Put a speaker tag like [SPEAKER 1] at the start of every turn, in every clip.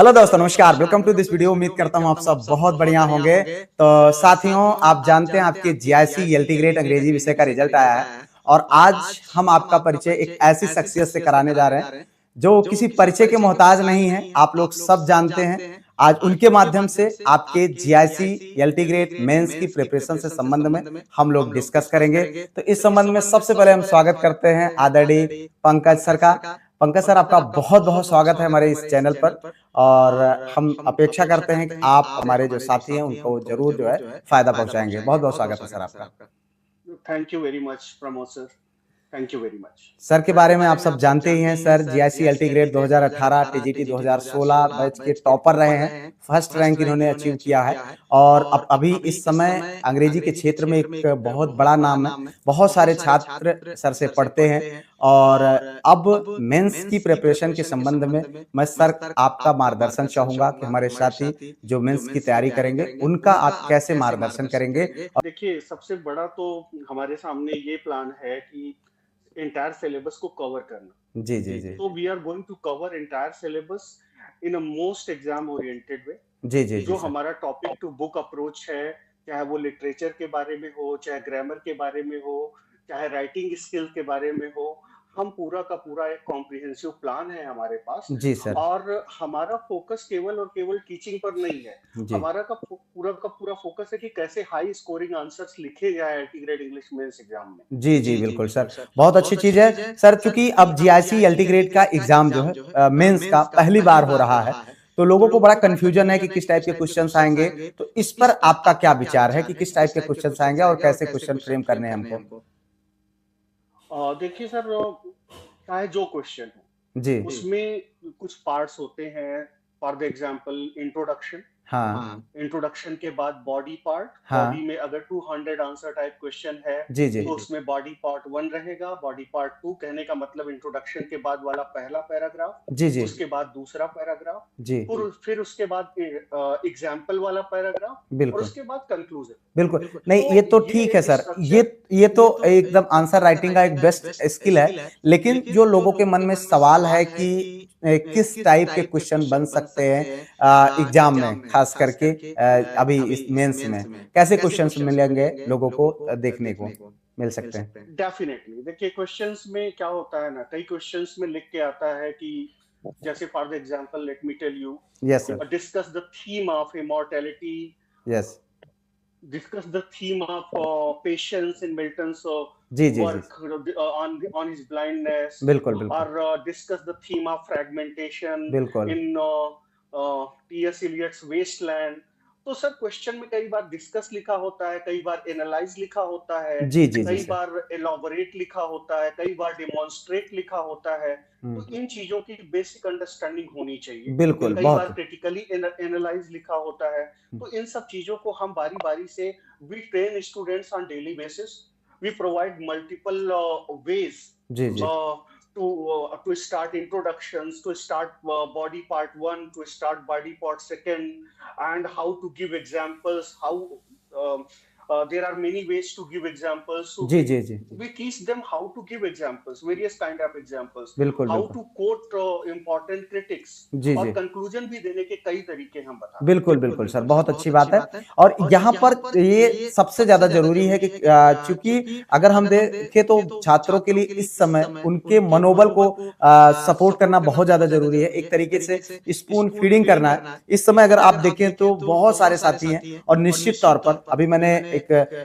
[SPEAKER 1] Hello दोस्तों, नमस्कार। Welcome to this video. उम्मीद करता हूँ आप सब बहुत बढ़िया होंगे। तो साथियों, आप जानते हैं आपके जीआईसी एलटी ग्रेड अंग्रेजी विषय का रिजल्ट आया है और आज हम आपका परिचय एक ऐसी शख्सियत से कराने जा रहे हैं जो किसी परिचय के मोहताज नहीं है। आप लोग सब जानते हैं। आज उनके माध्यम से आपके जीआईसी एलटी ग्रेड मेंस की प्रिपरेशन से संबंध में हम लोग डिस्कस करेंगे। तो इस संबंध में सबसे पहले हम स्वागत करते हैं आदरणीय पंकज सर का। पंकज सर, आपका बहुत बहुत स्वागत है हमारे इस चैनल पर और हम अपेक्षा करते हैं कि आप हमारे जो साथी हैं उनको जरूर जो है फायदा पहुंचाएंगे। बहुत बहुत स्वागत है सर आपका।
[SPEAKER 2] Thank you very much Pramod sir, thank you very much.
[SPEAKER 1] Sir के बारे में आप सब जानते ही हैं। Sir GIC LT grade 2018, TGT 2016 batch के टॉपर रहे हैं। फर्स्ट रैंक इन्होंने अचीव किया है और अब अभी इस समय अंग्रेजी के क्षेत्र में एक बहुत बड़ा नाम है। बहुत सारे छात्र सर से पढ़ते हैं और अब मेंस की प्रिपरेशन के संबंध में मैं सर आपका मार्गदर्शन चाहूंगा कि हमारे साथी जो मेंस की तैयारी करेंगे उनका आप कैसे मार्गदर्शन करेंगे।
[SPEAKER 2] देखिए, सबसे बड़ा तो हमारे सामने ये प्लान है कि एंटायर सिलेबस को कवर करना।
[SPEAKER 1] जी जी जी
[SPEAKER 2] तो we are going to cover entire syllabus in a most exam oriented way.
[SPEAKER 1] जी जी जी
[SPEAKER 2] जो
[SPEAKER 1] सर।
[SPEAKER 2] हमारा टॉपिक टू बुक अप्रोच है, चाहे वो लिटरेचर के बारे में हो, चाहे ग्रामर के बारे में हो, चाहे राइटिंग स्किल के बारे में हो, हम पूरा का पूरा एक कॉम्प्रिहेंसिव प्लान है हमारे पास।
[SPEAKER 1] जी सर।
[SPEAKER 2] और हमारा फोकस केवल और केवल टीचिंग पर नहीं है।
[SPEAKER 1] जी
[SPEAKER 2] हमारा का पूरा फोकस है कि कैसे हाई स्कोरिंग आंसर्स लिखे जाए LT grade English mains exam में।
[SPEAKER 1] जी जी बिल्कुल सर, बहुत अच्छी चीज है सर। चूंकि अब जीआईसी एलटी ग्रेड का एग्जाम जो है मेंस का पहली बार हो रहा है तो लोगों को बड़ा कंफ्यूजन है कि किस टाइप के क्वेश्चंस आएंगे। तो इस पर आपका क्या विचार है कि किस टाइप के क्वेश्चंस आएंगे और कैसे क्वेश्चन फ्रेम करने हैं हमको।
[SPEAKER 2] देखिए सर, चाहे जो क्वेश्चन हो
[SPEAKER 1] जी।
[SPEAKER 2] उसमें कुछ पार्ट्स होते हैं। फॉर द एग्जांपल इंट्रोडक्शन,
[SPEAKER 1] हाँ
[SPEAKER 2] इंट्रोडक्शन के बाद बॉडी पार्ट।
[SPEAKER 1] हाँ।
[SPEAKER 2] बॉडी में अगर 200 आंसर टाइप क्वेश्चन है
[SPEAKER 1] जी जी
[SPEAKER 2] तो उसमें बॉडी पार्ट 1 रहेगा, बॉडी पार्ट 2 कहने का मतलब इंट्रोडक्शन के बाद वाला पहला पैराग्राफ,
[SPEAKER 1] जी जी
[SPEAKER 2] उसके बाद दूसरा पैराग्राफ,
[SPEAKER 1] जी
[SPEAKER 2] फिर उसके बाद एग्जाम्पल वाला पैराग्राफ और
[SPEAKER 1] बिल्कुल
[SPEAKER 2] उसके बाद कंक्लूजन।
[SPEAKER 1] बिल्कुल। नहीं,
[SPEAKER 2] तो
[SPEAKER 1] ये तो
[SPEAKER 2] ये
[SPEAKER 1] ठीक है
[SPEAKER 2] एक
[SPEAKER 1] सर। ये
[SPEAKER 2] स्ट्रक्चर।
[SPEAKER 1] ये तो एकदम आंसर राइटिंग का एक बेस्ट स्किल है। लेकिन जो लोगों के मन में सवाल है कि किस टाइप के क्वेश्चन बन सकते हैं एग्जाम में, खास करके अभी इस मेंस में कैसे क्वेश्चंस मिलेंगे लोगों को देखने को मिल सकते हैं।
[SPEAKER 2] डेफिनेटली देखिए, क्वेश्चंस में क्या होता है ना, कई क्वेश्चंस में लिख के आता है कि जैसे for the example let me tell you,
[SPEAKER 1] yes sir.
[SPEAKER 2] Discuss the theme of immortality,
[SPEAKER 1] yes.
[SPEAKER 2] discuss the theme of patience in Milton's
[SPEAKER 1] जी जी जी
[SPEAKER 2] work on his blindness,
[SPEAKER 1] बिल्कुल बिल्कुल
[SPEAKER 2] or discuss the theme of fragmentation
[SPEAKER 1] बिल्कुल।
[SPEAKER 2] in T.S. Eliot's Wasteland। तो sir question में कई बार discuss लिखा होता है, कई बार एनालाइज लिखा होता है,
[SPEAKER 1] जी जी जी
[SPEAKER 2] कई
[SPEAKER 1] सर।
[SPEAKER 2] बार एलॉबरेट लिखा होता है, कई बार डेमोन्स्ट्रेट लिखा होता है। तो इन चीजों की बेसिक अंडरस्टैंडिंग होनी चाहिए।
[SPEAKER 1] बिल्कुल
[SPEAKER 2] कई बार
[SPEAKER 1] बहुत।
[SPEAKER 2] क्रिटिकली एनालाइज लिखा होता है। तो इन सब चीजों को हम बारी बारी से, we train students on daily basis, we provide multiple ways
[SPEAKER 1] जी जी
[SPEAKER 2] to start introductions, to start body part 1, to start body part 2, and how to give examples, how um, there are many ways to give examples, so
[SPEAKER 1] जी जी जी
[SPEAKER 2] we teach them how to give examples, various kind of examples,
[SPEAKER 1] बिल्कुल
[SPEAKER 2] how
[SPEAKER 1] बिल्कुल।
[SPEAKER 2] to quote important critics,
[SPEAKER 1] जी
[SPEAKER 2] और
[SPEAKER 1] जी
[SPEAKER 2] conclusion भी देने के कई तरीके हम बताते हैं।
[SPEAKER 1] बिल्कुल बिल्कुल सर, बहुत अच्छी बात है। और यहाँ पर ये सबसे ज्यादा जरूरी है कि चूंकि अगर हम देखें तो छात्रों के लिए इस समय उनके मनोबल को सपोर्ट करना बहुत ज्यादा जरूरी है। एक तरीके से स्पून फीडिंग करना है। इस समय अगर आप देखें तो बहुत सारे साथी हैं और निश्चित तौर पर अभी मैंने एक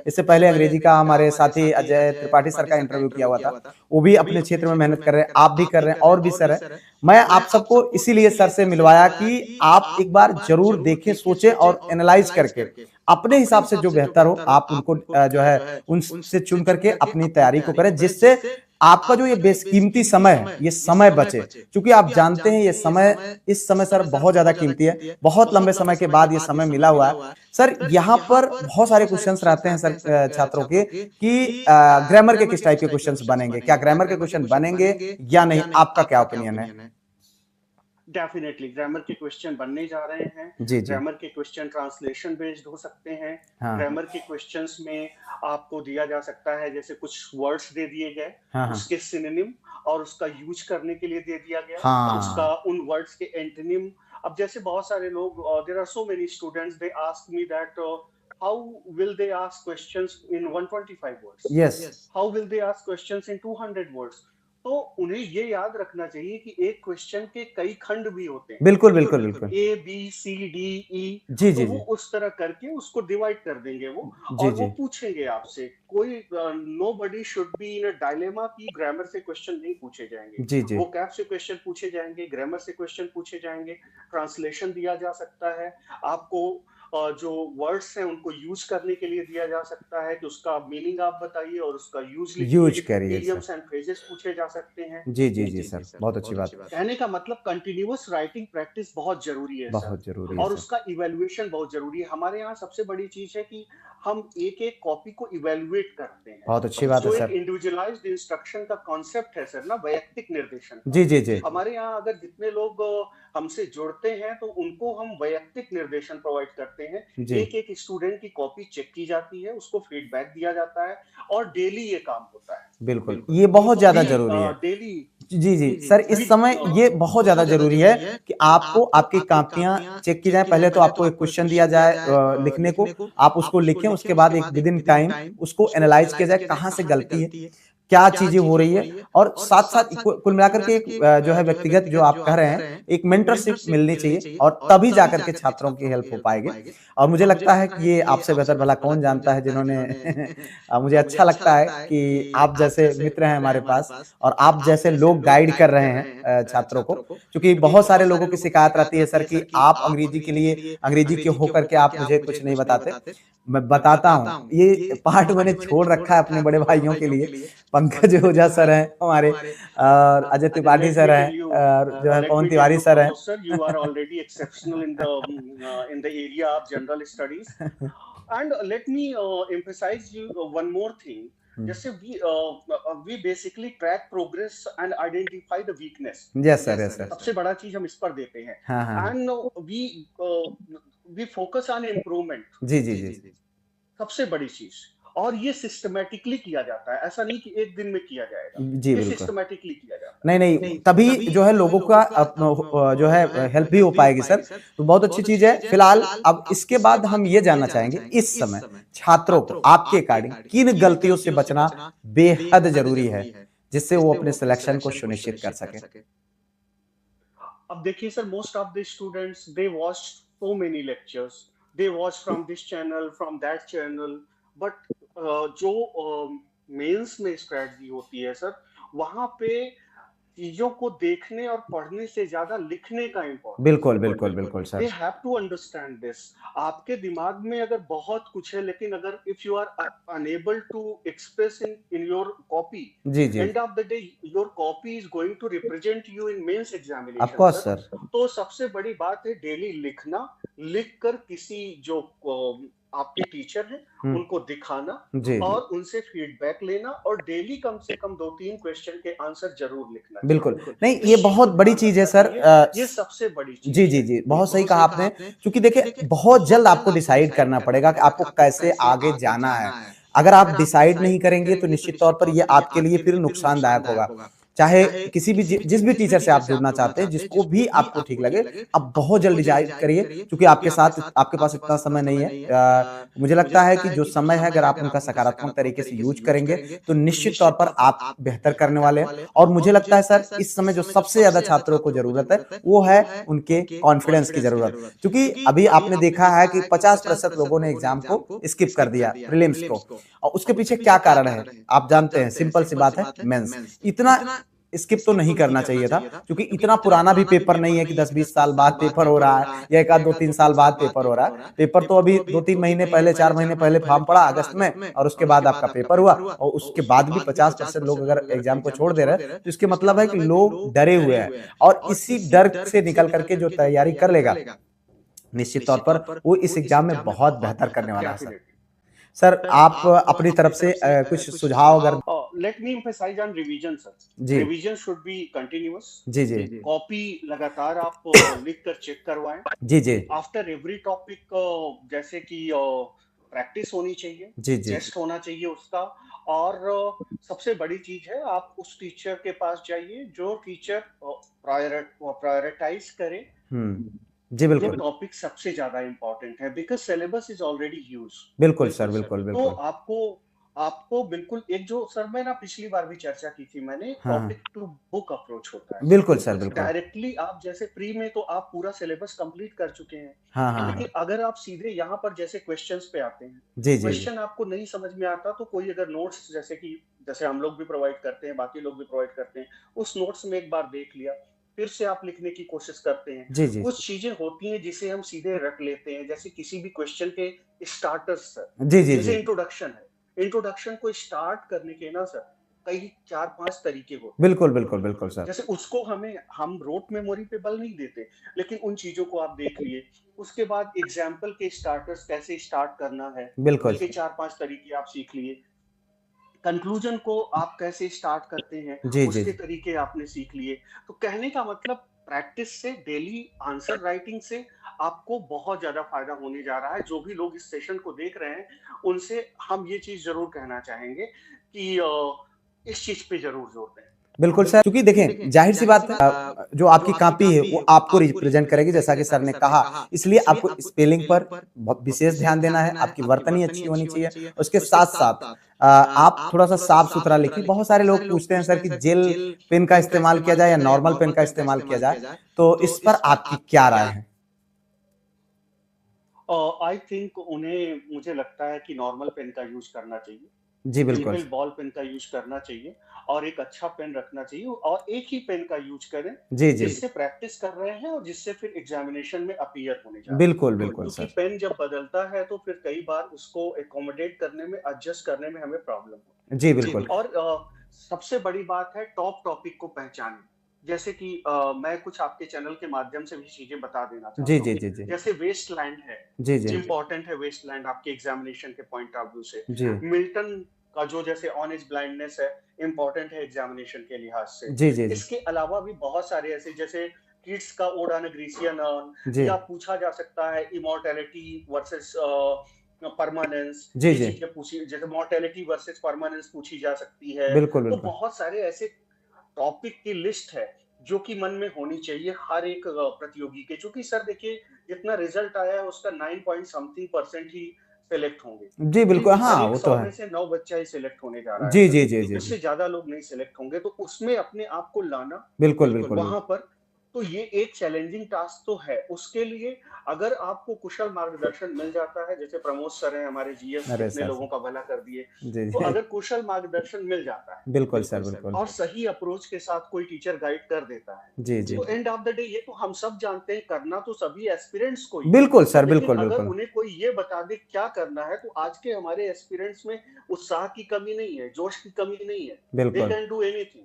[SPEAKER 1] इससे पहले अंग्रेजी का हमारे साथी अजय त्रिपाठी सर का इंटरव्यू किया हुआ था। वो भी अपने क्षेत्र में मेहनत कर रहे हैं, आप भी कर रहे हैं और भी सर है। मैं आप सबको इसीलिए सर से मिलवाया कि आप एक बार जरूर देखें, सोचें और एनालाइज करके अपने हिसाब से जो बेहतर हो आप उनको जो है उनसे चुन करके अपनी तैयारी को करें, जिससे आपका जो ये बेशकीमती समय है ये समय बचे। क्योंकि आप जानते हैं ये समय, इस समय सर बहुत ज्यादा कीमती है। बहुत लंबे समय के बाद ये समय मिला हुआ है सर। यहाँ पर बहुत सारे क्वेश्चंस रहते हैं सर छात्रों के कि ग्रामर के किस टाइप के क्वेश्चंस बनेंगे, क्या ग्रामर के क्वेश्चन बनेंगे या नहीं, आपका क्या ओपिनियन है।
[SPEAKER 2] डेफिनेटली ग्रामर के क्वेश्चन बनने जा रहे हैं।
[SPEAKER 1] जी जी
[SPEAKER 2] ग्रामर के क्वेश्चन ट्रांसलेशन बेस्ड हो सकते हैं।
[SPEAKER 1] हाँ
[SPEAKER 2] ग्रामर के क्वेश्चंस में आपको दिया जा सकता है, जैसे कुछ वर्ड्स दे दिए गए,
[SPEAKER 1] हाँ हाँ
[SPEAKER 2] उसके सिनोनिम और उसका यूज करने के लिए दे दिया गया, उसका
[SPEAKER 1] हाँ
[SPEAKER 2] उन वर्ड्स के एंटोनिम अब जैसे बहुत सारे लोग, there are so many students, they ask me that how will they ask questions in 125 words,
[SPEAKER 1] yes,
[SPEAKER 2] how will they ask questions in 200 words. तो उन्हें ये याद रखना चाहिए कि एक क्वेश्चन के कई खंड भी होते हैं,
[SPEAKER 1] बिल्कुल, बिल्कुल, बिल्कुल।
[SPEAKER 2] A B C D E.
[SPEAKER 1] जी,
[SPEAKER 2] तो
[SPEAKER 1] जी,
[SPEAKER 2] वो
[SPEAKER 1] जी।
[SPEAKER 2] उस तरह करके उसको डिवाइड कर देंगे वो,
[SPEAKER 1] जी,
[SPEAKER 2] और वो
[SPEAKER 1] जी।
[SPEAKER 2] पूछेंगे आपसे। कोई, nobody should be in a dilemma कि ग्रामर से क्वेश्चन नहीं पूछे जाएंगे,
[SPEAKER 1] जी, जी।
[SPEAKER 2] वो कैप से क्वेश्चन पूछे जाएंगे, ग्रामर से क्वेश्चन पूछे जाएंगे, ट्रांसलेशन दिया जा सकता है आपको, जो वर्ड्स हैं उनको यूज करने के लिए दिया जा सकता है कि उसका मीनिंग आप बताइए और उसका यूज लिखिए,
[SPEAKER 1] यूज़ करिए सर।
[SPEAKER 2] इडियम्स एंड फ्रेजेस पूछे जा सकते हैं।
[SPEAKER 1] जी, जी, जी सर, बहुत अच्छी बात।
[SPEAKER 2] कहने का मतलब कंटिन्यूअस राइटिंग प्रैक्टिस बहुत जरूरी है सर,
[SPEAKER 1] बहुत ज़रूरी है
[SPEAKER 2] और
[SPEAKER 1] सर।
[SPEAKER 2] उसका इवेल्युएशन बहुत जरूरी है। हमारे यहाँ सबसे बड़ी चीज है कि हम एक एक कॉपी को इवेल्युएट करते हैं।
[SPEAKER 1] बहुत अच्छी बात है
[SPEAKER 2] जो एक
[SPEAKER 1] सर।
[SPEAKER 2] इंडिविजुअलाइज्ड इंस्ट्रक्शन का कॉन्सेप्ट है सर ना, वैयक्तिक निर्देशन का,
[SPEAKER 1] जी, जी, जी।
[SPEAKER 2] हमारे यहाँ अगर जितने लोग हमसे जुड़ते हैं तो उनको हम वैयक्तिक निर्देशन प्रोवाइड करते हैं।
[SPEAKER 1] जी।
[SPEAKER 2] एक एक स्टूडेंट की कॉपी चेक की जाती है, उसको फीडबैक दिया जाता है, और डेली ये काम होता है।
[SPEAKER 1] बिल्कुल, ये बहुत ज़्यादा ज़रूरी है।
[SPEAKER 2] डेली
[SPEAKER 1] जी, जी। सर इस समय ये बहुत ज़्यादा ज़रूरी है कि आपको आपकी कापियाँ चेक की जाएँ। पहले तो आपको एक क्वेश्चन दिया जाए लिखने को, आप उसको लिखें, उसके बाद एक विदिन टाइम उसको एनालाइज़ किया जाए, कहाँ से गलती है, क्या चीज़ें हो रही है, और साथ-साथ कुल मिलाकर के एक जो है व्यक्तिगत जो आप कह रहे हैं, एक मेंटरशिप मिलनी चाहिए और तभी जाकर के छात्रों की हेल्प हो पाएगी। और मुझे लगता है कि ये आपसे बेहतर भला कौन जानता है, जिन्होंने मुझे अच्छा लगता है कि आप जैसे मित्र हैं हमारे पास और आप जैसे लोग गाइड कर रहे हैं छात्रों को। क्योंकि बहुत सारे लोगों की शिकायत रहती है सर कि आप अंग्रेजी के लिए अंग्रेजी के होकर के आप मुझे कुछ नहीं बताते। मैं बताता हूँ, ये पार्ट मैंने छोड़ रखा है अपने बड़े भाइयों के लिए। पंकज ओझा सर हैं हमारे, और Ajay Tripathi
[SPEAKER 2] let
[SPEAKER 1] sir
[SPEAKER 2] me
[SPEAKER 1] हैं,
[SPEAKER 2] tell you,
[SPEAKER 1] और जो है
[SPEAKER 2] let
[SPEAKER 1] Pawan
[SPEAKER 2] me tell
[SPEAKER 1] Tiwari
[SPEAKER 2] you,
[SPEAKER 1] sir हैं।
[SPEAKER 2] Pramoद sir, you are already exceptional in the area of general studies. And let me emphasize you one more thing. जैसे we basically track progress and identify the weakness.
[SPEAKER 1] Yes sir, yes sir.
[SPEAKER 2] सबसे बड़ा चीज हम इस पर देते हैं,
[SPEAKER 1] हाँ, हाँ, हाँ।
[SPEAKER 2] and we focus on improvement.
[SPEAKER 1] जी, जी, जी।
[SPEAKER 2] सबसे बड़ी चीज, और ये सिस्टमेटिकली किया जाता है, ऐसा नहीं कि एक दिन में किया जाएगा,
[SPEAKER 1] जी,
[SPEAKER 2] ये
[SPEAKER 1] बिल्कुल।
[SPEAKER 2] सिस्टमेटिकली किया जाता है।
[SPEAKER 1] नहीं, नहीं, तभी जो है लोगों का जो है हेल्प भी हो पाएगी सर, तो बहुत अच्छी चीज़ है। फिलहाल अब इसके बाद हम ये जानना चाहेंगे, इस समय छात्रों को आपके अकॉर्डिंग किन गलतियों से बचना बेहद ज़रूरी है, जिससे वो अपने सिलेक्शन को सुनिश्चित कर सकें?
[SPEAKER 2] अब देखिए sir, most of the students they watch so many lectures, they watch from this channel, from that channel, but जो मेंस में स्ट्रेटजी होती है सर, वहां पे चीजों को देखने और पढ़ने से ज्यादा लिखने का इम्पोर्टेंस
[SPEAKER 1] बिल्कुल,
[SPEAKER 2] है।
[SPEAKER 1] बिल्कुल, बिल्कुल
[SPEAKER 2] they
[SPEAKER 1] sir.
[SPEAKER 2] Have to understand this. आपके दिमाग में अगर बहुत कुछ है, लेकिन अगर if you are unable to express in your copy,
[SPEAKER 1] जी, जी।
[SPEAKER 2] End of the day your copy is going to represent you in mains
[SPEAKER 1] of
[SPEAKER 2] examination
[SPEAKER 1] course
[SPEAKER 2] sir.
[SPEAKER 1] Sir.
[SPEAKER 2] तो सबसे बड़ी बात है डेली लिखना, लिख कर किसी जो आपके टीचर हैं
[SPEAKER 1] हुँ,
[SPEAKER 2] उनको दिखाना,
[SPEAKER 1] जी।
[SPEAKER 2] और उनसे फीडबैक लेना, और डेली कम से कम 2-3 क्वेश्चन के आंसर जरूर लिखना
[SPEAKER 1] बिल्कुल।
[SPEAKER 2] चाहिए।
[SPEAKER 1] नहीं,
[SPEAKER 2] इस
[SPEAKER 1] ये
[SPEAKER 2] चीज
[SPEAKER 1] बहुत
[SPEAKER 2] को
[SPEAKER 1] बड़ी
[SPEAKER 2] ध्यान
[SPEAKER 1] चीज़ है
[SPEAKER 2] रखना
[SPEAKER 1] सर।
[SPEAKER 2] चाहिए, ये सबसे बड़ी
[SPEAKER 1] जी,
[SPEAKER 2] चीज
[SPEAKER 1] जी,
[SPEAKER 2] है।
[SPEAKER 1] जी, बहुत सही कहा आपने, क्योंकि देखिए बहुत जल्द आपको डिसाइड करना पड़ेगा कि आपको कैसे आगे जाना है। अगर आप डिसाइड नहीं करेंगे तो निश्चित तौर पर ये आपके लिए फिर नुकसानदायक होगा। चाहे किसी भी जिस भी टीचर से आप जुड़ना चाहते हैं, जिसको भी आपको ठीक लगे, आप बहुत जल्द डिसाइड करिए, क्योंकि आपके पास इतना समय नहीं है। मुझे लगता है कि जो समय है, अगर आप उनका सकारात्मक तरीके से यूज़ करेंगे, तो निश्चित तौर पर आप बेहतर करने वाले हैं। और मुझे लगता है सर, इस समय जो सबसे ज़्यादा छात्रों को ज़रूरत है, वो है उनके कॉन्फिडेंस की ज़रूरत। क्योंकि अभी आपने देखा है कि 50% लोगों ने एग्ज़ाम को स्किप कर दिया, प्रीलिम्स को, और उसके पीछे क्या कारण है? आप जानते हैं, सिंपल सी बात है, मेंस। इतना स्किप तो नहीं करना चाहिए था, क्योंकि इतना पुराना भी पेपर नहीं है कि 10-20 साल बाद पेपर हो रहा है, या 1 आध 2-3 साल बाद पेपर हो रहा है। पेपर तो अभी 2-3 महीने पहले, 4 महीने पहले फॉर्म पड़ा अगस्त में, और उसके बाद आपका पेपर हुआ, और उसके बाद भी 50% लोग अगर एग्जाम को छोड़ दे रहे हैं, तो इसके मतलब है कि लोग डरे हुए हैं। और इसी डर से निकल करके जो तैयारी कर लेगा, निश्चित तौर पर वो इस एग्जाम में बहुत बेहतर करने वाला है सर।
[SPEAKER 2] डेफिनेटली।
[SPEAKER 1] सर आप अपनी तरफ से कुछ सुझाव अगर।
[SPEAKER 2] Let me emphasise on revision sir.
[SPEAKER 1] जी।
[SPEAKER 2] Revision should be continuous.
[SPEAKER 1] जी, जी।
[SPEAKER 2] कॉपी लगातार आप लिख कर चेक करवाएं।
[SPEAKER 1] जी, जी।
[SPEAKER 2] आफ्टर एवरी टॉपिक, जैसे कि प्रैक्टिस होनी चाहिए,
[SPEAKER 1] जी, जी।
[SPEAKER 2] टेस्ट होना चाहिए उसका। और सबसे बड़ी चीज है, आप उस टीचर के पास जाइए जो टीचर प्रायोरिटाइज करे
[SPEAKER 1] हुँ। जी
[SPEAKER 2] वो
[SPEAKER 1] बिल्कुल
[SPEAKER 2] टॉपिक सबसे ज्यादा इंपॉर्टेंट है, because syllabus is already huge.
[SPEAKER 1] बिल्कुल सर, बिल्कुल
[SPEAKER 2] तो
[SPEAKER 1] बिल्कुल।
[SPEAKER 2] आपको आपको बिल्कुल एक जो सर मैं ना पिछली बार भी चर्चा की थी मैंने,
[SPEAKER 1] हाँ हाँ,
[SPEAKER 2] टॉपिक टू बुक अप्रोच होता है
[SPEAKER 1] बिल्कुल सर,
[SPEAKER 2] सर।
[SPEAKER 1] बिल्कुल।
[SPEAKER 2] डायरेक्टली आप जैसे प्री में तो आप पूरा सिलेबस कंप्लीट कर चुके हैं,
[SPEAKER 1] हाँ हाँ
[SPEAKER 2] लेकिन
[SPEAKER 1] हाँ,
[SPEAKER 2] अगर आप सीधे यहाँ पर जैसे क्वेश्चंस पे आते हैं,
[SPEAKER 1] जी जी जी,
[SPEAKER 2] क्वेश्चन आपको नहीं समझ में आता तो कोई अगर नोट्स जैसे कि जैसे हम लोग भी प्रोवाइड करते हैं, बाकी लोग भी प्रोवाइड करते हैं, उस नोट्स में एक बार देख लिया, फिर से आप लिखने की कोशिश करते हैं।
[SPEAKER 1] जी जी
[SPEAKER 2] कुछ चीजें होती हैं जिसे हम सीधे रख लेते हैं, जैसे किसी भी क्वेश्चन के स्टार्टर्स सर,
[SPEAKER 1] जी जी जी,
[SPEAKER 2] जैसे इंट्रोडक्शन है, इंट्रोडक्शन को स्टार्ट करने के ना सर कई 4-5 तरीके होते हैं।
[SPEAKER 1] बिल्कुल बिल्कुल बिल्कुल सर,
[SPEAKER 2] जैसे उसको हम रोट मेमोरी पे बल नहीं देते, लेकिन उन चीजों को आप देख लिए। उसके बाद एग्जाम्पल के स्टार्टर्स कैसे स्टार्ट करना है,
[SPEAKER 1] बिल्कुल
[SPEAKER 2] उसके 4-5 तरीके आप सीख लिए। कंक्लूजन को आप कैसे स्टार्ट करते हैं,
[SPEAKER 1] जी जी
[SPEAKER 2] उसके
[SPEAKER 1] जी,
[SPEAKER 2] तरीके आपने सीख लिए। तो कहने का मतलब प्रैक्टिस से, डेली आंसर राइटिंग से आपको बहुत ज्यादा फायदा होने जा रहा है। जो भी लोग इस सेशन को देख रहे हैं, उनसे हम ये चीज जरूर कहना चाहेंगे कि इस चीज पे जरूर जोर दें।
[SPEAKER 1] बिल्कुल सर, क्योंकि देखें जाहिर सी बात है, जो आपकी कॉपी है वो आपको रिप्रेजेंट करेगी जैसा कि सर ने कहा, इसलिए आपको स्पेलिंग पर बहुत विशेष ध्यान देना है, आपकी वर्तनी अच्छी होनी चाहिए। उसके साथ साथ आप थोड़ा सा साफ सुथरा लिखिए। बहुत सारे लोग पूछते हैं सर कि जेल पेन का इस्तेमाल किया जाए या नॉर्मल पेन का इस्तेमाल किया जाए, तो इस पर आपकी क्या राय है?
[SPEAKER 2] आई थिंक उन्हें, मुझे लगता है कि नॉर्मल पेन का यूज करना चाहिए,
[SPEAKER 1] जी बिल्कुल,
[SPEAKER 2] सिंपल बॉल पेन का यूज करना चाहिए, और एक अच्छा पेन रखना चाहिए, और एक ही पेन का यूज करें
[SPEAKER 1] जी जी,
[SPEAKER 2] जिससे प्रैक्टिस कर रहे हैं और जिससे फिर एग्जामिनेशन में अपीयर होने जा रहे हैं।
[SPEAKER 1] बिल्कुल बिल्कुल
[SPEAKER 2] क्योंकि
[SPEAKER 1] सर,
[SPEAKER 2] पेन जब बदलता है तो फिर कई बार उसको एकोमोडेट करने में, एडजस्ट करने में हमें प्रॉब्लम होती
[SPEAKER 1] जी बिल्कुल,
[SPEAKER 2] है। और सबसे बड़ी बात है टॉप टॉपिक को पहचानें। जैसे कि मैं कुछ आपके चैनल के माध्यम से भी चीजें बता देना
[SPEAKER 1] जी
[SPEAKER 2] चाहता
[SPEAKER 1] जी
[SPEAKER 2] हूँ।
[SPEAKER 1] जी जी,
[SPEAKER 2] जैसे वेस्टलैंड है,
[SPEAKER 1] जी जी
[SPEAKER 2] इंपॉर्टेंट है वेस्टलैंड आपके एग्जामिनेशन के पॉइंट ऑफ व्यू से।
[SPEAKER 1] जी
[SPEAKER 2] मिल्टन का जो जैसे ऑन एज ब्लाइंडनेस है, इंपॉर्टेंट है एग्जामिनेशन के लिहाज से।
[SPEAKER 1] जी जी जी
[SPEAKER 2] इसके अलावा भी बहुत सारे ऐसे, जैसे किड्स का ओड ऑन ग्रीसियन अर्न,
[SPEAKER 1] जी
[SPEAKER 2] या पूछा जा सकता है इमोर्टेलिटी वर्सेस परमानेंस,
[SPEAKER 1] जी
[SPEAKER 2] ये
[SPEAKER 1] जी,
[SPEAKER 2] चीजें पूछी, जैसे मोर्टेलिटी वर्सेस परमानेंस पूछी जा सकती है।
[SPEAKER 1] बिल्कुल
[SPEAKER 2] तो
[SPEAKER 1] बिल्कुल,
[SPEAKER 2] बहुत सारे ऐसे टॉपिक की लिस्ट है जो कि मन में होनी चाहिए हर एक प्रतियोगी के। क्योंकि सर देखिए, जितना रिजल्ट आया है उसका 9 पॉइंट समथिंग परसेंट ही सिलेक्ट होंगे।
[SPEAKER 1] जी बिल्कुल,
[SPEAKER 2] हर
[SPEAKER 1] हाँ
[SPEAKER 2] एक
[SPEAKER 1] वो तो
[SPEAKER 2] 100
[SPEAKER 1] है।
[SPEAKER 2] में से 9 बच्चा ही सिलेक्ट होने जा रहा है
[SPEAKER 1] जी
[SPEAKER 2] सर,
[SPEAKER 1] जी जी जी जी,
[SPEAKER 2] उससे ज्यादा लोग नहीं सिलेक्ट होंगे। तो उसमें अपने आप को लाना
[SPEAKER 1] बिल्कुल बिल्कुल
[SPEAKER 2] वहां
[SPEAKER 1] बिल्कुल,
[SPEAKER 2] पर, तो ये एक चैलेंजिंग टास्क तो है। उसके लिए अगर आपको कुशल मार्गदर्शन मिल जाता है, जैसे प्रमोद सर हैं हमारे जीएस,
[SPEAKER 1] अरे
[SPEAKER 2] कितने
[SPEAKER 1] सर
[SPEAKER 2] लोगों
[SPEAKER 1] सर,
[SPEAKER 2] का भला कर दिए,
[SPEAKER 1] जी
[SPEAKER 2] तो
[SPEAKER 1] जी,
[SPEAKER 2] अगर कुशल मार्गदर्शन मिल जाता है
[SPEAKER 1] बिल्कुल सर बिल्कुल,
[SPEAKER 2] और सही अप्रोच के साथ कोई टीचर गाइड कर देता है,
[SPEAKER 1] जी जी,
[SPEAKER 2] तो एंड ऑफ द डे ये तो हम सब जानते हैं, करना तो सभी एस्पिरेंट्स को ही है।
[SPEAKER 1] बिल्कुल सर,
[SPEAKER 2] लेकिन
[SPEAKER 1] बिल्कुल
[SPEAKER 2] अगर
[SPEAKER 1] बिल्कुल,
[SPEAKER 2] उन्हें कोई ये बता दे क्या करना है, तो आज के हमारे एस्पिरेंट्स में उत्साह की कमी नहीं है, जोश की कमी नहीं है। दे
[SPEAKER 1] बिल्कुल,
[SPEAKER 2] कैन डू एनीथिंग।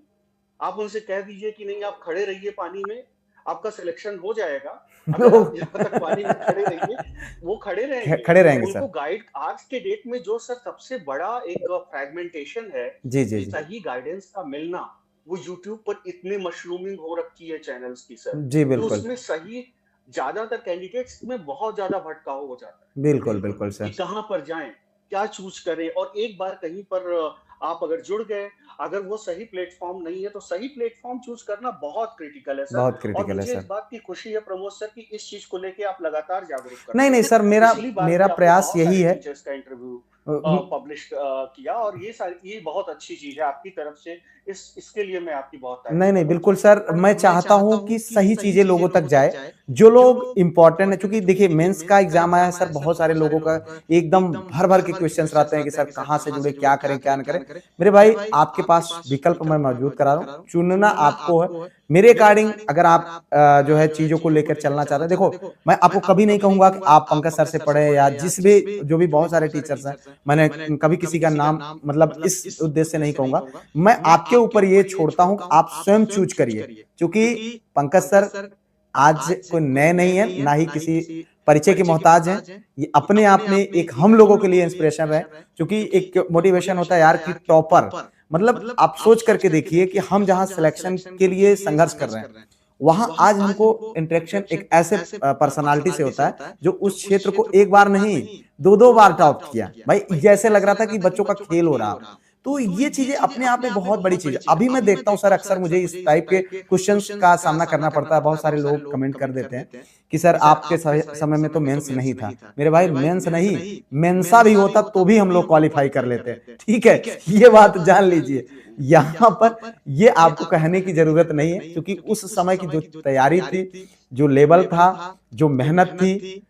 [SPEAKER 2] आप उनसे कह दीजिए कि नहीं आप खड़े रहिए पानी में, आपका सिलेक्शन हो जाएगा। अगर आप जहां तक पानी में खड़े रहिए, वो खड़े रहेंगे।
[SPEAKER 1] खड़े रहेंगे
[SPEAKER 2] उनको
[SPEAKER 1] सर,
[SPEAKER 2] गाइड, आज के डेट में जो सर सबसे बड़ा एक फ्रेगमेंटेशन है,
[SPEAKER 1] जी जी जी,
[SPEAKER 2] सही गाइडेंस का मिलना, वो यूट्यूब पर इतने मशरूमिंग हो रखी है चैनल्स की सर,
[SPEAKER 1] जी
[SPEAKER 2] कि
[SPEAKER 1] बिल्कुल,
[SPEAKER 2] उसमें सही ज्यादातर कैंडिडेट्स में बहुत ज्यादा भटकाव हो जाता है
[SPEAKER 1] बिल्कुल बिल्कुल
[SPEAKER 2] कि
[SPEAKER 1] सर,
[SPEAKER 2] कहाँ पर जाएं, क्या चूज करें। और एक बार कहीं पर आप अगर जुड़ गए, अगर वो सही प्लेटफॉर्म नहीं है, तो सही प्लेटफॉर्म चूज करना बहुत क्रिटिकल है सर।
[SPEAKER 1] बहुत
[SPEAKER 2] और
[SPEAKER 1] क्रिटिकल है
[SPEAKER 2] मुझे इस
[SPEAKER 1] सर।
[SPEAKER 2] बात की खुशी है प्रमोद सर कि इस चीज को लेके आप लगातार जागरूक
[SPEAKER 1] नहीं
[SPEAKER 2] करते
[SPEAKER 1] नहीं
[SPEAKER 2] हैं।
[SPEAKER 1] सर, मेरा
[SPEAKER 2] पिछली बार
[SPEAKER 1] मेरा
[SPEAKER 2] भी आपने
[SPEAKER 1] प्रयास
[SPEAKER 2] बहुत
[SPEAKER 1] यही
[SPEAKER 2] सारे
[SPEAKER 1] है।
[SPEAKER 2] टीचर्स का इंटरव्यू
[SPEAKER 1] अ,
[SPEAKER 2] पब्लिश किया, और ये बहुत अच्छी चीज है आपकी तरफ से। इसके लिए मैं आपकी बहुत तारीफ
[SPEAKER 1] नहीं नहीं
[SPEAKER 2] करना
[SPEAKER 1] बिल्कुल
[SPEAKER 2] चाहूंगा।
[SPEAKER 1] सर, मैं चाहता हूं कि सही चीजें लोगों तक जाए, जो लोग इंपॉर्टेंट है। क्योंकि देखिए मेंस का एग्जाम आया है सर, बहुत सारे लोगों का एकदम भर भर के क्वेश्चंस रहते हैं कि सर कहाँ से जुड़े, क्या करें क्या ना करें। मेरे भाई आपके पास विकल्प मैं मौजूद करा रहा हूँ, चुनना आपको है। मेरे अकॉर्डिंग अगर आप जो है चीजों को लेकर चलना चाहते हैं, देखो मैं आपको कभी नहीं कहूंगा कि आप पंकज सर से पढ़े या जिस भी जो भी बहुत सारे टीचर्स हैं, मैंने कभी किसी का नाम मतलब इस उद्देश्य से नहीं कहूंगा। मैं आपके ऊपर ये छोड़ता हूं कि आप स्वयं चूज करिए, क्योंकि पंकज सर आज कोई नए नहीं है, ना ही किसी परिचय के मोहताज हैं। ये अपने आप में एक हम लोगों के लिए इंस्पिरेशन रहे, क्योंकि एक मोटिवेशन होता है यार कि टॉपर, मतलब आप सोच करके देखिए कि हम जहां सिलेक्शन के लिए संघर्ष कर रहे हैं, वहां आज हमको इंटरेक्शन एक ऐसे पर्सनालिटी से होता है जो उस क्षेत्र को एक बार नहीं दो दो बार टॉप किया। भाई जैसे लग रहा था कि बच्चों का खेल हो रहा। तो ये चीजें अपने आप में बहुत बड़ी चीज है। अभी मैं देखता हूं सर, अक्सर मुझे इस टाइप के क्वेश्चंस का सामना करना पड़ता है। बहुत सारे लोग कमेंट कर देते हैं कि सर आपके समय में तो मेंस नहीं था। मेरे भाई मेंस नहीं, मेंसा भी होता तो भी हम लोग क्वालिफाई कर लेते। ठीक है, ये बात जान लीजिए। यहाँ पर ये आपको कहने की जरूरत नहीं है, क्योंकि उस समय की जो तैयारी थी, जो लेवल था, जो मेहनत थी,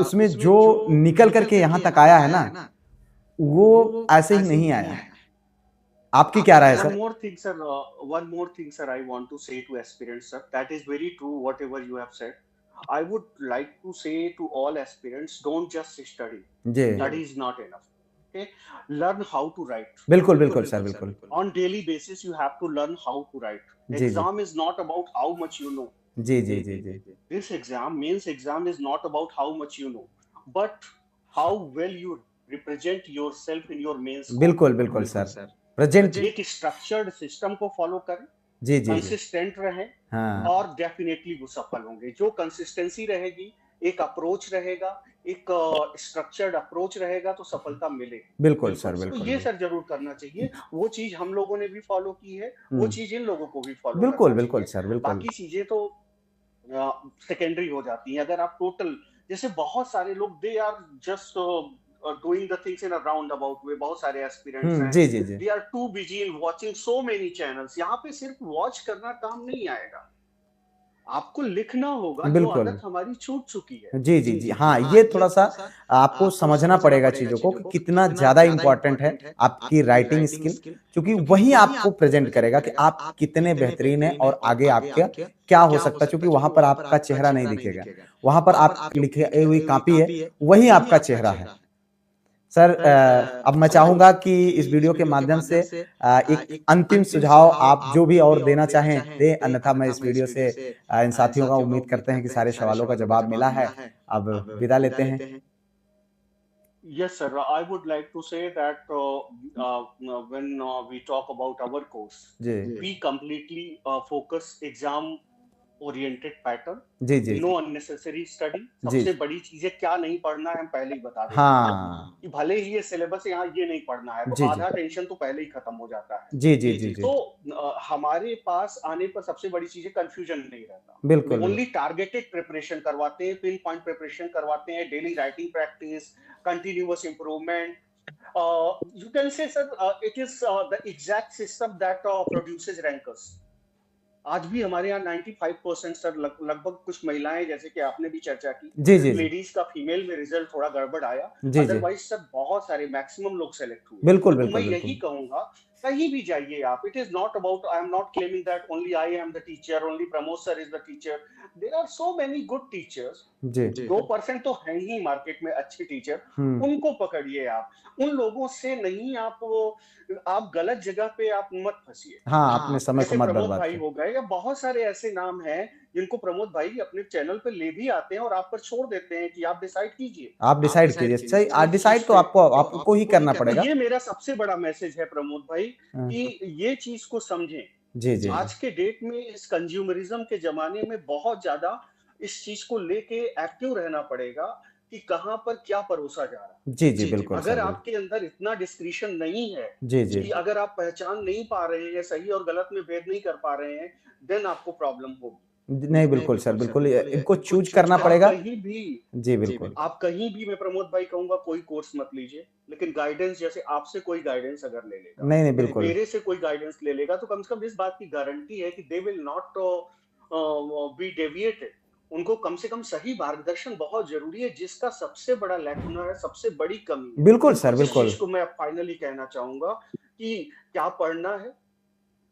[SPEAKER 1] उसमें जो निकल करके यहाँ तक आया है ना, वो ऐसे ही नहीं आया है। आपकी क्या राय है
[SPEAKER 2] One
[SPEAKER 1] sir?
[SPEAKER 2] more thing, sir. One more thing, sir. I want to say to aspirants, sir. That is very true. Whatever you have said, I would like to say to all aspirants: don't just study.
[SPEAKER 1] जी
[SPEAKER 2] Study is not enough. Okay, learn how to write.
[SPEAKER 1] बिल्कुल बिल्कुल sir, बिल्कुल।
[SPEAKER 2] On daily basis, you have to learn how to write.
[SPEAKER 1] Ji ji
[SPEAKER 2] Exam is not about how much you know.
[SPEAKER 1] जी जी जी जी
[SPEAKER 2] This exam, means exam, is not about how much you know, but how well you represent yourself in your main score.
[SPEAKER 1] बिल्कुल बिल्कुल sir, present.
[SPEAKER 2] एक structured system को follow करें,
[SPEAKER 1] जी जी जी
[SPEAKER 2] consistent रहें,
[SPEAKER 1] हाँ
[SPEAKER 2] और डेफिनेटली वो सफल होंगे। जो कंसिस्टेंसी रहेगी, एक अप्रोच रहेगा, एक स्ट्रक्चर्ड अप्रोच रहेगा, तो सफलता मिलेगी।
[SPEAKER 1] बिल्कुल सर,
[SPEAKER 2] तो
[SPEAKER 1] बिल्कुल
[SPEAKER 2] ये सर जरूर करना चाहिए। वो चीज हम लोगों ने भी फॉलो की है, वो
[SPEAKER 1] हम्म,
[SPEAKER 2] चीज इन लोगों को भी फॉलो
[SPEAKER 1] बिल्कुल
[SPEAKER 2] करना
[SPEAKER 1] बिल्कुल
[SPEAKER 2] चाहिए।
[SPEAKER 1] सर, बिल्कुल।
[SPEAKER 2] बाकी चीजें तो सेकेंडरी हो जाती हैं। अगर आप टोटल, जैसे बहुत सारे लोग, they are just doing the things in a round about way. बहुत सारे एस्पिरेंट्स हैं,
[SPEAKER 1] जी जी जी
[SPEAKER 2] they are too busy in watching so many channels. यहाँ पे सिर्फ वॉच करना काम नहीं आएगा, आपको लिखना होगा जो
[SPEAKER 1] बिल्कुल।
[SPEAKER 2] आदत हमारी छूट चुकी है।
[SPEAKER 1] जी जी जी हाँ, ये थोड़ा सा आपको समझना पड़ेगा चीजों को कि कितना ज्यादा इंपॉर्टेंट है आपकी राइटिंग स्किल, क्योंकि वही आपको प्रेजेंट करेगा कि आप कितने बेहतरीन हैं और आगे आपका क्या हो सकता है। क्योंकि वहां पर आपका चेहरा नहीं दिखेगा, वहां पर आप लिखे हुई कॉपी है, वही आपका चेहरा है। सर अब मैं चाहूंगा कि इस वीडियो के माध्यम से एक अंतिम सुझाव आप जो भी और देना चाहें दें, अन्यथा मैं इस वीडियो से इन साथियों का उम्मीद करते हैं कि सारे सवालों का जवाब मिला है। अब विदा लेते हैं।
[SPEAKER 2] Yes, sir. I would like to say that when we talk about our course,
[SPEAKER 1] जी
[SPEAKER 2] we completely focus exam oriented pattern,
[SPEAKER 1] जी जी
[SPEAKER 2] नो अननेसेसरी स्टडी।
[SPEAKER 1] जी
[SPEAKER 2] सबसे बड़ी चीज है क्या नहीं पढ़ना है, हम पहले ही बता देते हैं
[SPEAKER 1] हाँ
[SPEAKER 2] कि भले ही ये सिलेबस यहाँ ये नहीं पढ़ना है, तो
[SPEAKER 1] जी जी
[SPEAKER 2] आधा टेंशन तो पहले ही खत्म हो जाता है।
[SPEAKER 1] जी जी जी जी
[SPEAKER 2] तो हमारे पास आने पर सबसे बड़ी चीज है कंफ्यूजन नहीं रहता।
[SPEAKER 1] बिल्कुल
[SPEAKER 2] ओनली टारगेटेड प्रिपरेशन करवाते हैं, पिन पॉइंट प्रिपरेशन करवाते हैं, daily writing practice, continuous improvement. You can say, sir, it is the exact system that produces rankers. आज भी हमारे यहाँ 95% सर लगभग, कुछ महिलाएं जैसे कि आपने भी चर्चा की,
[SPEAKER 1] जी जी जी
[SPEAKER 2] लेडीज का फीमेल में रिजल्ट थोड़ा गड़बड़ आया,
[SPEAKER 1] जी जी
[SPEAKER 2] अदरवाइज सर बहुत सारे मैक्सिमम लोग सेलेक्ट हुए।
[SPEAKER 1] बिल्कुल
[SPEAKER 2] तो मैं
[SPEAKER 1] बिल्कुल
[SPEAKER 2] यही
[SPEAKER 1] बिल्कुल
[SPEAKER 2] कहूंगा, कहीं भी जाइए आप, it is not about, I am not claiming that only I am the teacher, only Pramod sir is the teacher. There are so many good teachers.
[SPEAKER 1] जी
[SPEAKER 2] 2% तो है ही मार्केट में अच्छे टीचर, उनको पकड़िए आप। उन लोगों से नहीं, आप गलत जगह पे आप मत फंसिए।
[SPEAKER 1] हाँ, अपने समय को
[SPEAKER 2] जैसे
[SPEAKER 1] मत
[SPEAKER 2] प्रमोद
[SPEAKER 1] बर्बाद
[SPEAKER 2] भाई
[SPEAKER 1] करें।
[SPEAKER 2] हो गए, या बहुत सारे ऐसे नाम हैं जिनको प्रमोद भाई अपने चैनल पे ले भी आते हैं और आप पर छोड़ देते हैं कि आप डिसाइड कीजिए।
[SPEAKER 1] आप डिसाइड कीजिए, सही डिसाइड तो आपको ही करना
[SPEAKER 2] तो
[SPEAKER 1] पड़ेगा।
[SPEAKER 2] ये मेरा सबसे बड़ा मैसेज है प्रमोद भाई,
[SPEAKER 1] हाँ,
[SPEAKER 2] कि ये चीज को समझें।
[SPEAKER 1] जी जी जी
[SPEAKER 2] आज के डेट में, इस कंज्यूमरिज्म के जमाने में, बहुत ज्यादा इस चीज को लेके एक्टिव रहना पड़ेगा कि कहां पर क्या परोसा जा रहा है।
[SPEAKER 1] जी जी बिल्कुल सर,
[SPEAKER 2] अगर
[SPEAKER 1] बिल्कुल।
[SPEAKER 2] आपके अंदर इतना डिस्क्रिशन नहीं है,
[SPEAKER 1] जी जी
[SPEAKER 2] कि अगर आप पहचान नहीं पा रहे हैं, सही और गलत में भेद नहीं कर पा रहे हैं, देन आपको प्रॉब्लम होगी।
[SPEAKER 1] नहीं बिल्कुल सर, बिल्कुल इनको चूज करना
[SPEAKER 2] आप
[SPEAKER 1] पड़ेगा।
[SPEAKER 2] कहीं भी
[SPEAKER 1] जी बिल्कुल
[SPEAKER 2] आप कहीं भी, मैं प्रमोद भाई कहूंगा, कोई कोर्स मत लीजिए, लेकिन गाइडेंस, जैसे आपसे कोई गाइडेंस अगर ले लेगा,
[SPEAKER 1] नहीं नहीं बिल्कुल
[SPEAKER 2] मेरे से कोई गाइडेंस ले लेगा, तो कम से कम इस बात की गारंटी है कि they will not be deviated. उनको कम से कम सही मार्गदर्शन बहुत जरूरी है, जिसका सबसे बड़ा लैकुना है, सबसे बड़ी कमी है।
[SPEAKER 1] बिल्कुल सर,
[SPEAKER 2] इस
[SPEAKER 1] बिल्कुल
[SPEAKER 2] चीज को मैं फाइनली कहना चाहूंगा कि क्या पढ़ना है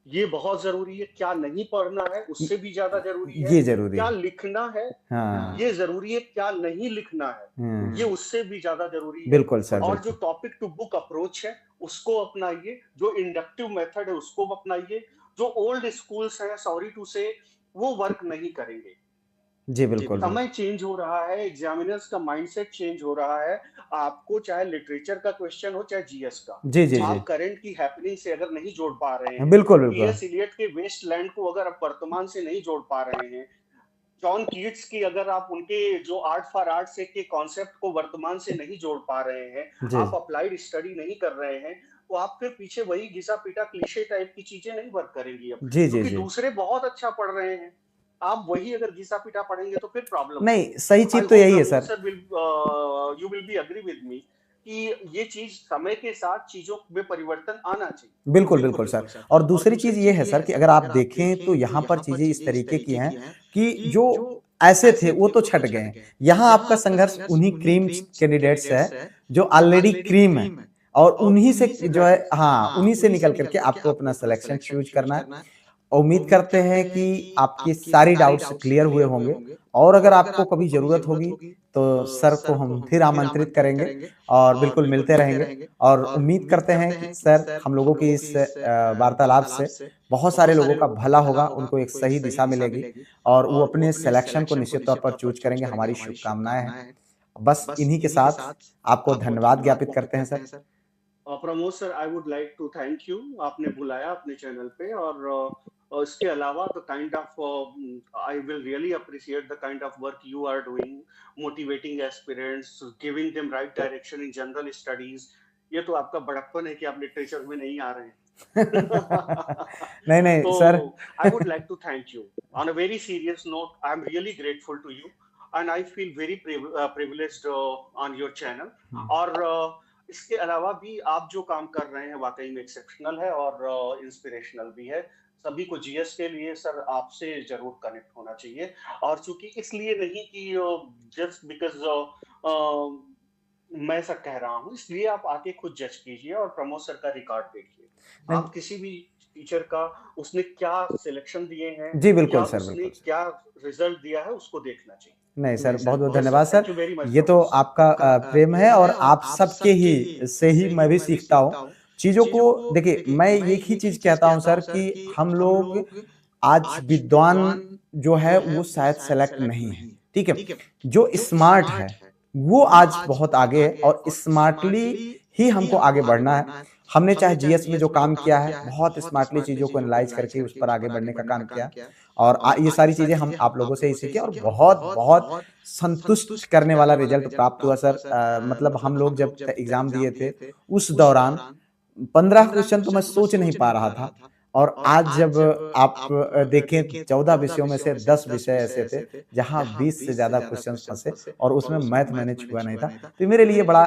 [SPEAKER 2] ये बहुत जरूरी है, क्या नहीं पढ़ना है उससे भी ज्यादा जरूरी है,
[SPEAKER 1] ये जरूरी
[SPEAKER 2] क्या
[SPEAKER 1] है।
[SPEAKER 2] लिखना है
[SPEAKER 1] हाँ
[SPEAKER 2] ये जरूरी है, क्या नहीं लिखना है ये उससे भी ज्यादा जरूरी है।
[SPEAKER 1] बिल्कुल सर,
[SPEAKER 2] और जो
[SPEAKER 1] बिल्कुल
[SPEAKER 2] टॉपिक टू बुक अप्रोच है उसको अपनाइए, जो इंडक्टिव मेथड है उसको अपनाइए। जो ओल्ड स्कूल्स हैं, सॉरी टू से, वो वर्क नहीं करेंगे।
[SPEAKER 1] जी बिल्कुल
[SPEAKER 2] समय चेंज हो रहा है, एग्जामिनर्स का माइंडसेट चेंज हो रहा है। आपको चाहे लिटरेचर का क्वेश्चन हो, चाहे जीएस का,
[SPEAKER 1] जी जी जी
[SPEAKER 2] आप करंट की हैपनिंग से अगर नहीं जोड़ पा रहे हैं,
[SPEAKER 1] बिल्कुल बिल्कुल
[SPEAKER 2] टीएस इलियट के वेस्टलैंड को अगर आप वर्तमान से नहीं जोड़ पा रहे हैं, जॉन कीट्स की अगर आप उनके जो आर्ट फॉर आर्ट से के कॉन्सेप्ट को वर्तमान से नहीं जोड़ पा रहे हैं,
[SPEAKER 1] जी
[SPEAKER 2] आप अप्लाइड स्टडी नहीं कर रहे हैं, तो आप फिर पीछे वही घिसा पीटा क्लीशे टाइप की चीजें नहीं वर्क करेंगी अब,
[SPEAKER 1] जी जी
[SPEAKER 2] क्योंकि
[SPEAKER 1] जी
[SPEAKER 2] दूसरे बहुत अच्छा पढ़ रहे हैं। आप वही अगर घिसा पीटा पढ़ेंगे तो फिर प्रॉब्लम
[SPEAKER 1] नहीं,
[SPEAKER 2] होगी।
[SPEAKER 1] सही
[SPEAKER 2] आई
[SPEAKER 1] चीज तो
[SPEAKER 2] होप
[SPEAKER 1] यही है
[SPEAKER 2] Pramod
[SPEAKER 1] sir.
[SPEAKER 2] Sir will you will be agree with me कि ये चीज समय के साथ चीजों में परिवर्तन आना चाहिए।
[SPEAKER 1] बिल्कुल, बिल्कुल सर। और दूसरी चीज़ ये है सर कि अगर आप देखें तो यहाँ पर चीज़ें इस तरीके की हैं कि जो ऐसे थे वो तो छँट गए हैं। यहाँ आपका संघर्ष उन्हीं क्रीम कैंडिडेट्स है जो ऑलरेडी क्रीम है और उन्हीं से जो है हाँ, उन्हीं से निकल कर के आपको अपना सिलेक्शन चूज़ करना है। उम्मीद करते हैं कि आपकी सारी डाउट्स क्लियर हुए होंगे और अगर आपको कभी ज़रूरत होगी तो सर को हम फिर आमंत्रित करेंगे और बिल्कुल मिलते रहेंगे और उम्मीद करते हैं कि सर हम लोगों की इस वार्तालाप से बहुत सारे लोगों का भला होगा, उनको एक सही दिशा मिलेगी और वो अपने सिलेक्शन को निश्चित तौर पर चूज़ करेंगे। हमारी शुभकामनाएँ हैं। बस इन्हीं के साथ आपको धन्यवाद ज्ञापित करते हैं sir.
[SPEAKER 2] Pramod sir, I would like to thank you, आपने बुलाया अपने चैनल पे, और इसके अलावा the kind of I will really appreciate the kind of work you are doing, motivating aspirants, giving them right direction in general studies. ये तो आपका बड़प्पन है कि आप लिटरेचर में नहीं आ रहे हैं।
[SPEAKER 1] नहीं, नहीं
[SPEAKER 2] तो
[SPEAKER 1] sir.
[SPEAKER 2] I would like to thank you on a very serious note. I am really grateful to you and I feel very privileged on your channel. और इसके अलावा भी आप जो काम कर रहे हैं वाकई में एक्सेप्शनल है और इंस्पिरेशनल भी है। सभी को जीएस के लिए सर आपसे जरूर कनेक्ट होना चाहिए, और चूंकि इसलिए नहीं कि जस्ट बिकॉज मैं ऐसा कह रहा हूँ, इसलिए आप आके खुद जज कीजिए और प्रमोद सर का रिकॉर्ड देखिए।
[SPEAKER 1] नहीं,
[SPEAKER 2] आप किसी भी टीचर का उसने क्या सिलेक्शन दिए हैं
[SPEAKER 1] जी
[SPEAKER 2] या
[SPEAKER 1] बिल्कुल सर,
[SPEAKER 2] उसने
[SPEAKER 1] बिल्कुल सर।
[SPEAKER 2] क्या रिजल्ट दिया है उसको देखना चाहिए।
[SPEAKER 1] नहीं सर, बहुत-बहुत
[SPEAKER 2] ओके सर,
[SPEAKER 1] धन्यवाद
[SPEAKER 2] thank
[SPEAKER 1] sir.
[SPEAKER 2] You very much
[SPEAKER 1] ये तो
[SPEAKER 2] प्रमोद सर।
[SPEAKER 1] आपका प्रेम है और आप सबके ही से ही मैं भी सीखता हूँ। चीज़ों को देखिए, मैं एक ही चीज़ कहता हूँ सर कि हम लोग आज विद्वान जो है वो शायद सेलेक्ट नहीं है, ठीक है? जो स्मार्ट है, वो आज बहुत आगे है और स्मार्टली ही हमको आगे बढ़ना है। हमने चाहे जीएस में जो काम किया है, बहुत स्मार्टली चीज़ों को एनालाइज़ करके उस पर आगे बढ़ने का काम किया और ये सारी चीज़ें हम आप लोगों से ही सीखे और बहुत-बहुत संतुष्ट करने वाला रिज़ल्ट प्राप्त हुआ सर। मतलब हम लोग जब एग्ज़ाम दिए थे, उस दौरान 15 क्वेश्चन तो मैं सोच नहीं पा रहा था और आज जब आप देखें 14 विषयों में से 10 विषय ऐसे थे जहां 20 से ज़्यादा क्वेश्चंस फंसे और उसमें मैथ मैंने छुआ नहीं था। तो मेरे लिए बड़ा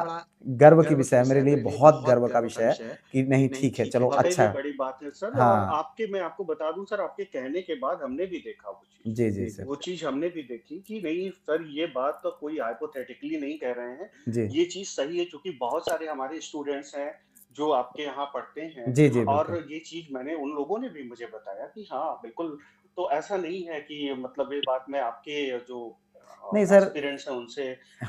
[SPEAKER 1] गर्व की विषय है, मेरे लिए बहुत गर्व का विषय है कि नहीं ठीक है, चलो
[SPEAKER 2] वाकई
[SPEAKER 1] अच्छा
[SPEAKER 2] में
[SPEAKER 1] है।
[SPEAKER 2] बड़ी बात है सर। और
[SPEAKER 1] हाँ,
[SPEAKER 2] आपके, मैं आपको बता दूं सर, आपके कहने के बाद हमने भी देखा वो चीज।
[SPEAKER 1] जी, जी सर।
[SPEAKER 2] वो चीज हमने भी देखी कि नहीं सर, ये बात तो कोई हाइपोथेटिकली नहीं कह रहे हैं,
[SPEAKER 1] जी।
[SPEAKER 2] ये चीज सही है। क्योंकि बहुत सारे हमारे स्टूडेंट्स हैं जो आपके यहाँ पढ़ते हैं,
[SPEAKER 1] जी, जी,
[SPEAKER 2] और
[SPEAKER 1] बिल्कुल।
[SPEAKER 2] ये चीज मैंने उन लोगों ने भी मुझे बताया कि हाँ बिल्कुल। तो ऐसा नहीं है कि मतलब ये बात मैं आपके जो
[SPEAKER 1] नहीं सर।
[SPEAKER 2] एस्पिरेंट्स हैं उनसे,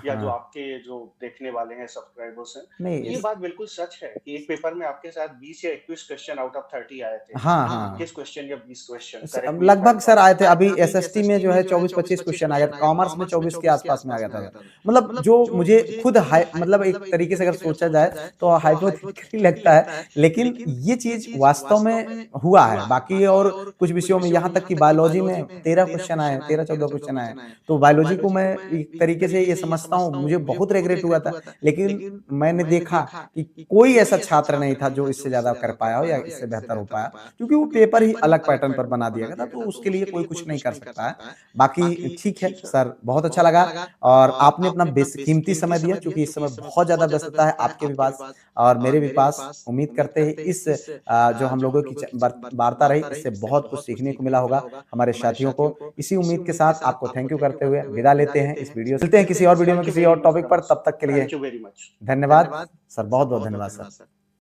[SPEAKER 2] या जो
[SPEAKER 1] हाँ,
[SPEAKER 2] आपके जो देखने वाले हैं, सब्सक्राइबर्स हैं,
[SPEAKER 1] नहीं
[SPEAKER 2] ये बात बिल्कुल सच है कि एक पेपर में आपके साथ 20 या 21 क्वेश्चन आउट ऑफ 30 आए थे।
[SPEAKER 1] हाँ, हाँ।
[SPEAKER 2] 21 क्वेश्चन या 20 क्वेश्चन,
[SPEAKER 1] अब
[SPEAKER 2] करेक्ट मी इफ आई
[SPEAKER 1] लगभग
[SPEAKER 2] एम
[SPEAKER 1] सर
[SPEAKER 2] रॉन्ग।
[SPEAKER 1] आए थे। अभी एसएसटी में जो है 24-25 क्वेश्चन आ गया था, कॉमर्स में 24 के आसपास में आ गया था सर। मतलब जो मुझे खुद हाई मतलब एक तरीके से अगर सोचा जाए तो हाइपोथेटिकली लगता है, लेकिन ये चीज़ वास्तव में हुआ है। बाकी और कुछ विषयों में यहाँ तक कि बायोलॉजी में 13 क्वेश्चन आए, 13-14 क्वेश्चन आए। तो बायोलॉजी को मैं एक तरीके से ये समझता हूँ, मुझे बहुत रिग्रेट हुआ था, लेकिन मैंने देखा कि कोई ऐसा छात्र नहीं था जो इससे ज़्यादा कर पाया हो या इससे बेहतर हो पाया। क्योंकि वो पेपर ही अलग पैटर्न पर बना दिया गया था, तो उसके लिए कोई कुछ नहीं कर सकता है। बाकी ठीक है सर, बहुत अच्छा लगा और आपने अपना बेशकीमती समय दिया, चूँकि इस समय बहुत ज़्यादा व्यस्तता है आपके भी पास और मेरे भी पास। उम्मीद करते हैं इस जो हम लोगों की वार्ता रही, इससे बहुत कुछ सीखने को मिला होगा हमारे साथियों को। इसी उम्मीद के साथ आपको थैंक यू करते हुए विदा लेते हैं इस वीडियो से। मिलते हैं किसी और वीडियो में
[SPEAKER 2] थैंक यू
[SPEAKER 1] किसी
[SPEAKER 2] वेरी
[SPEAKER 1] और
[SPEAKER 2] मच
[SPEAKER 1] टॉपिक पर,
[SPEAKER 2] प्रमोद
[SPEAKER 1] तब
[SPEAKER 2] सर,
[SPEAKER 1] तक के लिए
[SPEAKER 2] थैंक यू वेरी मच।
[SPEAKER 1] धन्यवाद सर, बहुत-बहुत धन्यवाद सर।